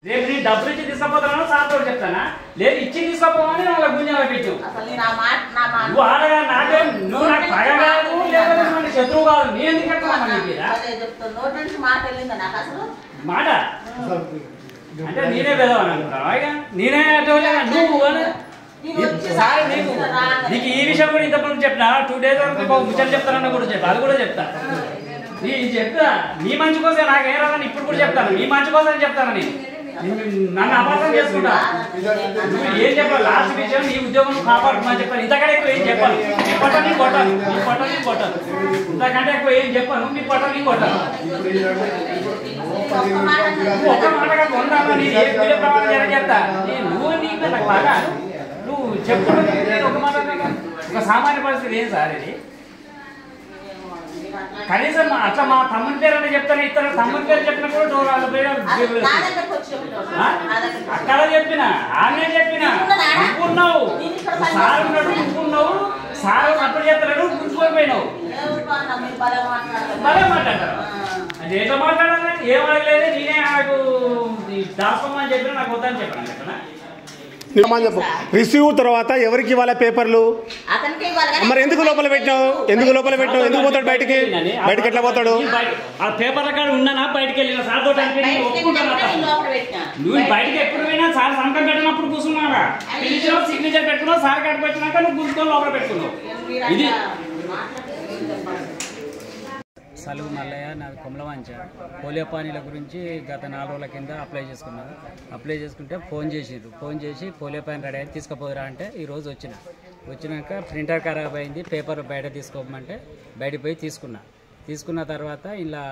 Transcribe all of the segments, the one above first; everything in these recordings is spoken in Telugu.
రేపు నీ డబ్బులు ఇచ్చి తీసుకుపోతాను సార్తో చెప్తానా లేదు ఇచ్చి తీసుకోపోమని వాళ్ళ గుంజాల పెట్టు నువ్వు ఆడగా నాకే నువ్వు నాకు పగ కాదు లేదా శత్రువు కాదు నేను ఎందుకు మాట అంటే నేనే పెదవాను అనుకుంటాను ఇక నేనే నువ్వు సార్ నీకు ఈ విషయం కూడా ఇంతకుముందు చెప్పినా 2 days వరకు ముచ్చట చెప్తానని కూడా చెప్పా అది కూడా చెప్తా నీ చెప్తా నీ మంచి కోసం నాకేం రాదని ఇప్పుడు కూడా చెప్తాను నీ మంచి కోసం చెప్తాను నన్ను అపార్థం చేసుకుంటా నువ్వు ఏం చెప్పాలి లాస్ట్ విషయం నీ ఉద్యోగం కాపాడుకోమని చెప్పాను ఇంతకంటే ఎక్కువ ఏం చెప్పాను నీ పొట్ట నీ కొట్టాను నీ పొట్ట నీ కొట్టాను ఇంతకంటే ఎక్కువ ఏం చెప్పాను నీ పొట్ట నీ కొట్టాను ఒక్క మాటగా కొంటాను నీ ఏ వీడియో ప్రమాణం చెప్తా నువ్వు నీకు నాకు బాగా నువ్వు చెప్పుకుంటే ఒక మాట ఒక సామాన్య పరిస్థితి ఏం సార్ ఇది కనీసం అట్లా మా తమ్ముని పేరు అంటే చెప్తాను ఇతర తమ్ముని పేరు చెప్పినప్పుడు అక్కడ చెప్పిన ఆమె చెప్పిన నువ్వున్నావు సార్ ఉన్నాడు నువ్వున్నావు సార్ అప్పుడు చెప్తాడు గుంజుకోపోయినావు భలే మాట్లాడతారు అంటే ఎట్లా మాట్లాడాలి ఏం అడగలేదు నేనే నాకు దాసుకోమని చెప్పిన నాకు వద్దని చెప్పాను చెప్పనా రిసీవ్ తర్వాత ఎవరికి ఇవ్వాలి పేపర్లు మరి ఎందుకు లోపల పెట్టినావు ఎందుకు పోతాడు బయటికి ఎట్లా పోతాడు ఆ పేపర్ల కాడ ఉన్నానా బయటకు వెళ్ళిన సార్ తోటి నువ్వు బయటకి ఎప్పుడు పోయినా సార్ సంతకం పెట్టినప్పుడు కూర్చున్నావా పిలిచినావు సిగ్నేచర్ పెట్టుకున్నావు సార్ కాడికి వచ్చినాక నువ్వు గుర్తుకొని లోపల పెట్టుకున్నావు ఇది సలువు మల్లయ్య నాది కొమలవంచ పోలియో పానీల గురించి గత 4 రోజుల కింద అప్లై చేసుకుంటే ఫోన్ చేసి పోలియో పానీ రెడీ అయితే తీసుకుపోదురా అంటే ఈరోజు వచ్చినాక ప్రింటర్ ఖరాబ్ అయింది పేపర్ బయట తీసుకోమంటే బయటకు పోయి తీసుకున్న తర్వాత ఇలా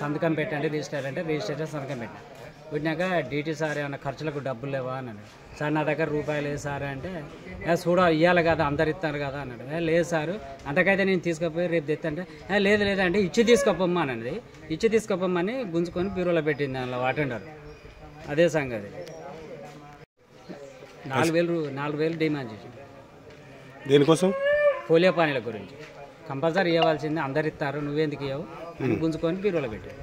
సంతకం పెట్టండి రిజిస్టర్ సంతకం పెట్టినాక డీటీ సార్ ఏమన్నా ఖర్చులకు డబ్బులు లేవా అన్నాడు సార్ నా దగ్గర రూపాయలు లేదు సార్ అంటే ఇవ్వాలి కదా అందరు ఇస్తారు కదా అన్నాడు లేదు సార్ అంతకైతే నేను తీసుకుపోయి రేపు తెత్తంటే లేదంటే ఇచ్చి తీసుకోపోమ్మని గుంజుకొని బ్యూరోలో పెట్టింది అందులో అటెండర్ అదే సంగతి 4,000 డిమాండ్ చేసి దేనికోసం పోలియో పానీల గురించి కంపల్సరీ ఇవ్వాల్సిందే అందరు ఇస్తారు నువ్వెందుకు ఇవ్వవు అని గుంజుకొని బ్యూరోలో పెట్టాడు